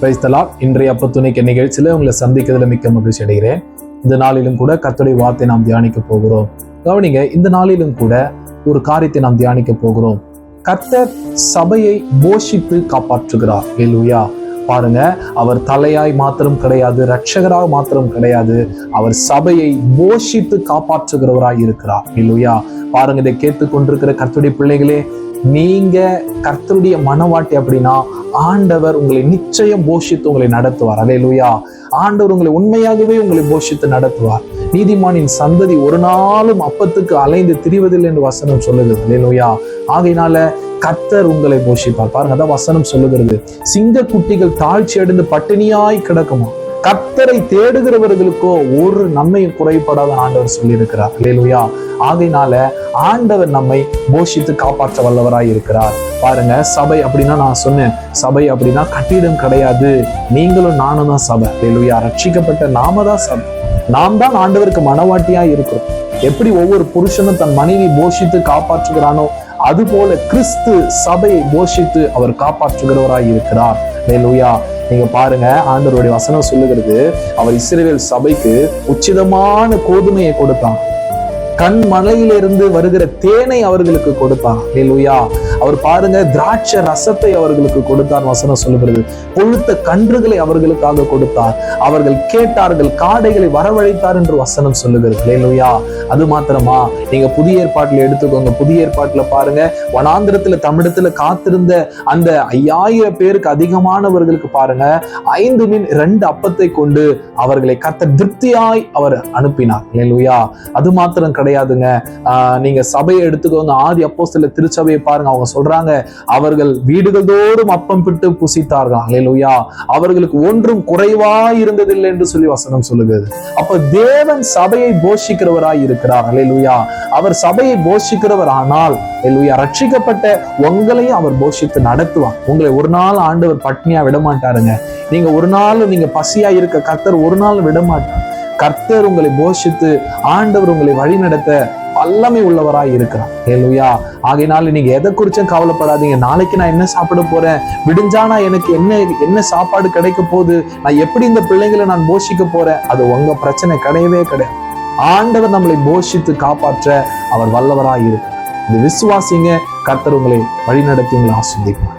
Praise the Lord. இன்றைய அப்பத்துணைக்கு நிகழ்ச்சியில உங்களை சந்திக்கிறதுல மிக்க மகிழ்ச்சி அடைகிறேன். இந்த நாளிலும் கூட கர்த்தருடைய வார்த்தை நாம் தியானிக்க போகிறோம். கவனிங்க, இந்த நாளிலும் கூட ஒரு காரியத்தை நாம் தியானிக்க போகிறோம். கர்த்தர் சபையை போஷித்து காப்பாற்றுகிறார். ஹல்லேலூயா. பாருங்க, அவர் தலையாய் மாத்திரம் கிடையாது, இரட்சகராக மாத்திரம் கிடையாது, அவர் சபையை போஷித்து காப்பாற்றுகிறவராய் இருக்கிறார். ஹல்லேலூயா. பாருங்க, இதை கேட்டுக்கொண்டிருக்கிற கர்த்தருடைய பிள்ளைகளே, நீங்க கர்த்தருடைய மனவாட்டி அப்படின்னா ஆண்டவர் உங்களை நிச்சயம் போஷித்து உங்களை நடத்துவார். ஹல்லேலூயா. ஆண்டவர் உங்களை உண்மையாகவே உங்களை போஷித்து நடத்துவார். நீதிமானின் சந்ததி ஒரு நாளும் அப்பத்துக்கு அலைந்து திரிவதில்லை என்று வசனம் சொல்லுகிறது. ஹல்லேலூயா. ஆகையினால கர்த்தர் உங்களை போஷிப்பார். பாருங்க, அதான் வசனம் சொல்லுகிறது, சிங்க குட்டிகள் தாழ்ச்சி அடைந்து பட்டினியாய் கிடக்குமா, கர்த்தரை தேடுகிறவர்களுக்கோ ஒரு நன்மையும் குறைபடாத ஆண்டவர் சொல்லி இருக்கிறார். ஹல்லேலூயா. ஆகையினால ஆண்டவர் நம்மை போஷித்து காப்பாற்ற வல்லவராய் இருக்கிறார். பாருங்க, சபை அப்படின்னா நான் சொன்னேன், சபை அப்படின்னா கட்டிடம் கிடையாது, நீங்களும் நானும் தான் சபை. ஹல்லேலூயா. ரட்சிக்கப்பட்ட நாம தான் சபை, நாம் தான் ஆண்டவருக்கு மனவாட்டியா இருக்கிறோம். எப்படி ஒவ்வொரு புருஷனும் தன் மனைவி போஷித்து காப்பாற்றுகிறானோ, அது போல கிறிஸ்து சபையை போஷித்து அவர் காப்பாற்றுகிறவராய் இருக்கிறார். ஹல்லேலூயா. நீங்க பாருங்க, ஆண்டவருடைய வசனம் சொல்லுகிறது, அவர் இஸ்ரவேல் சபைக்கு உச்சிதமான கோதுமையை கொடுத்தார், கண் மலையிலிருந்து வருகிற தேனை அவர்களுக்கு கொடுத்தார். ஹல்லேலூயா. அவர் பாருங்க, திராட்சை ரசத்தை அவர்களுக்கு கொடுத்தார். வசனம் சொல்லுகிறது, கொழுத்த கன்றுகளை அவர்களுக்காக கொடுத்தார், அவர்கள் கேட்டார்கள், காடைகளை வரவழைத்தார் என்று வசனம் சொல்லுகிறது. ஹல்லேலூயா. அது மாத்திரமா, நீங்க புதிய ஏற்பாட்டில் எடுத்துக்கோங்க. புதிய ஏற்பாட்டுல பாருங்க, வனாந்திரத்துல தமிழத்துல காத்திருந்த அந்த 5000 பேருக்கு அதிகமானவர்களுக்கு பாருங்க, 5 மீன் 2 அப்பத்தை கொண்டு அவர்களை கர்த்தர் திருப்தியாய் அவர் அனுப்பினார். ஹல்லேலூயா. அது மாத்திரம் கிடையாதுங்க. நீங்க சபையை எடுத்துக்கோங்க. ஆதி அப்போஸ்தலர் திருச்சபையை பாருங்க, அவங்க சொல்றாங்க, அவர்கள் வீடுகள் தோறும் அப்பம் பிட்டு புசித்தார்கள். ஹல்லேலூயா. அவர்களுக்கு ஒன்றும் குறைவாய் இருந்ததில்லை என்று சொல்லி வசனம் சொல்லுகிறது. அப்ப தேவன் சபையை போஷிக்கிறவராய் இருக்கிறார். ஹல்லேலூயா. அவர் சபையை போஷிக்கிறவர் ஆனால், ஹல்லேலூயா, ரட்சிக்கப்பட்ட உங்களையும் அவர் போஷித்து நடத்துவார். உங்களை ஒரு நாள் ஆண்டவர் பட்னியா விட மாட்டாருங்க. நீங்க ஒரு நாள் நீங்க பசியா இருக்க கர்த்தர் ஒரு நாள் விட மாட்டார். கர்த்தர் உங்களை போஷித்து ஆண்டவர் உங்களை வழி நடத்த வல்லமை உள்ளவராய் இருக்கிறார். ஹல்லேலூயா. ஆகையினால நீங்க எதை குறிச்சும் கவலைப்படாதீங்க. நாளைக்கு நான் என்ன சாப்பிட போறேன், விடிஞ்சானா எனக்கு என்ன சாப்பாடு கிடைக்க போகுது, நான் எப்படி இந்த பிள்ளைங்களை நான் போஷிக்க போறேன், அது உங்க பிரச்சனை கிடையவே கிடையாது. ஆண்டவர் நம்மளை போஷித்து காப்பாற்ற அவர் வல்லவராய் இருக்கிறார். இது விசுவாசிங்க, கர்த்தர் உங்களை வழி நடத்தி உங்களை ஆசீர்வதிப்பார்.